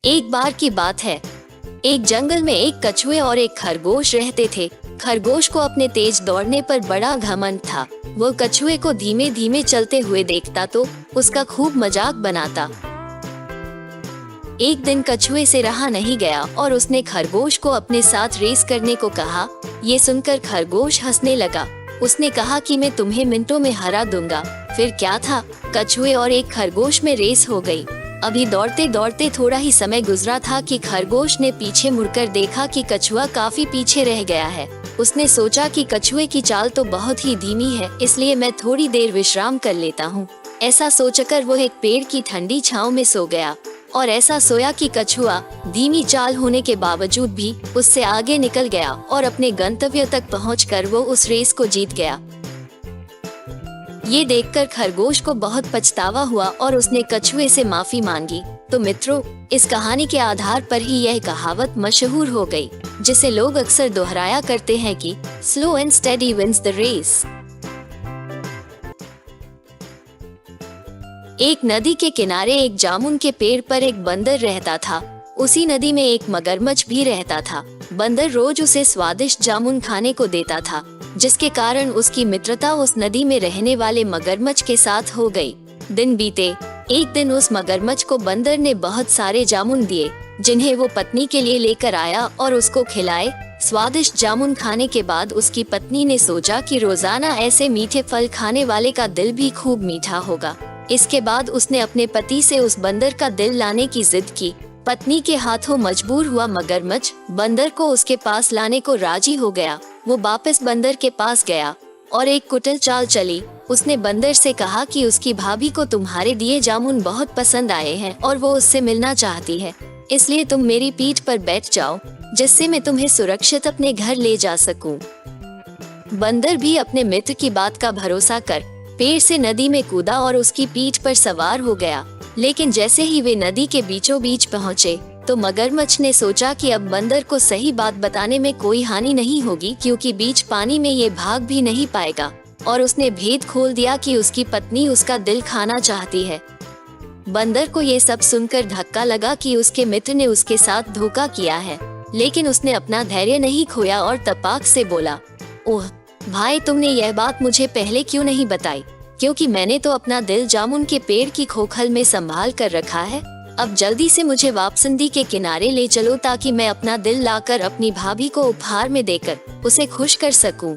एक बार की बात है, एक जंगल में एक कछुए और एक खरगोश रहते थे। खरगोश को अपने तेज दौड़ने पर बड़ा घमंड था। वो कछुए को धीमे धीमे चलते हुए देखता तो उसका खूब मजाक बनाता। एक दिन कछुए से रहा नहीं गया और उसने खरगोश को अपने साथ रेस करने को कहा। ये सुनकर खरगोश हंसने लगा। उसने कहा कि मैं तुम्हें मिनटों में हरा दूंगा। फिर क्या था, कछुए और एक खरगोश में रेस हो गई। अभी दौड़ते दौड़ते थोड़ा ही समय गुजरा था कि खरगोश ने पीछे मुड़कर देखा कि कछुआ काफी पीछे रह गया है। उसने सोचा कि कछुए की चाल तो बहुत ही धीमी है, इसलिए मैं थोड़ी देर विश्राम कर लेता हूँ। ऐसा सोचकर वो एक पेड़ की ठंडी छांव में सो गया और ऐसा सोया कि कछुआ धीमी चाल होने के बावजूद भी उससे आगे निकल गया और अपने गंतव्य तक पहुंचकर वो उस रेस को जीत गया। ये देखकर खरगोश को बहुत पछतावा हुआ और उसने कछुए से माफी मांगी। तो मित्रों, इस कहानी के आधार पर ही यह कहावत मशहूर हो गई, जिसे लोग अक्सर दोहराया करते हैं कि slow and steady wins the race. एक नदी के किनारे एक जामुन के पेड़ पर एक बंदर रहता था। उसी नदी में एक मगरमच्छ भी रहता था। बंदर रोज उसे स्वादिष्ट जामुन खाने को देता था, जिसके कारण उसकी मित्रता उस नदी में रहने वाले मगरमच्छ के साथ हो गई। दिन बीते, एक दिन उस मगरमच्छ को बंदर ने बहुत सारे जामुन दिए, जिन्हें वो पत्नी के लिए लेकर आया और उसको खिलाए। स्वादिष्ट जामुन खाने के बाद उसकी पत्नी ने सोचा कि रोजाना ऐसे मीठे फल खाने वाले का दिल भी खूब मीठा होगा। इसके बाद उसने अपने पति से उस बंदर का दिल लाने की जिद की। पत्नी के हाथों मजबूर हुआ मगरमच्छ बंदर को उसके पास लाने को राजी हो गया। वो वापस बंदर के पास गया और एक कुटिल चाल चली। उसने बंदर से कहा कि उसकी भाभी को तुम्हारे दिए जामुन बहुत पसंद आए हैं और वो उससे मिलना चाहती है, इसलिए तुम मेरी पीठ पर बैठ जाओ, जिससे मैं तुम्हें सुरक्षित अपने घर ले जा सकूं। बंदर भी अपने मित्र की बात का भरोसा कर पेड़ से नदी में कूदा और उसकी पीठ पर सवार हो गया। लेकिन जैसे ही वे नदी के बीचों बीच पहुँचे तो मगरमच्छ ने सोचा कि अब बंदर को सही बात बताने में कोई हानि नहीं होगी, क्योंकि बीच पानी में ये भाग भी नहीं पाएगा। और उसने भेद खोल दिया कि उसकी पत्नी उसका दिल खाना चाहती है। बंदर को ये सब सुनकर धक्का लगा कि उसके मित्र ने उसके साथ धोखा किया है, लेकिन उसने अपना धैर्य नहीं खोया और तपाक से बोला, ओह भाई, तुमने यह बात मुझे पहले क्यों नहीं बताई? क्योंकि मैंने तो अपना दिल जामुन के पेड़ की खोखल में संभाल कर रखा है। अब जल्दी से मुझे वापसंदी के किनारे ले चलो, ताकि मैं अपना दिल लाकर अपनी भाभी को उपहार में देकर उसे खुश कर सकूं।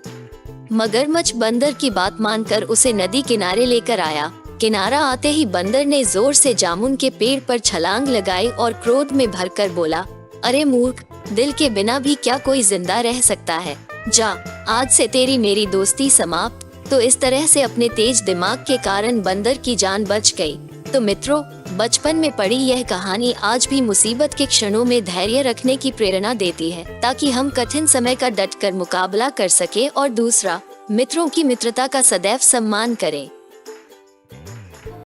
मगरमच्छ बंदर की बात मानकर उसे नदी किनारे लेकर आया। किनारा आते ही बंदर ने जोर से जामुन के पेड़ पर छलांग लगाई और क्रोध में भरकर बोला, अरे मूर्ख, दिल के बिना भी क्या कोई जिंदा रह सकता है? जा, आज से तेरी मेरी दोस्ती समाप्त। तो इस तरह से अपने तेज दिमाग के कारण बंदर की जान बच गई। तो मित्रों, बचपन में पढ़ी यह कहानी आज भी मुसीबत के क्षणों में धैर्य रखने की प्रेरणा देती है, ताकि हम कठिन समय का डटकर मुकाबला कर सके और दूसरा, मित्रों की मित्रता का सदैव सम्मान करें।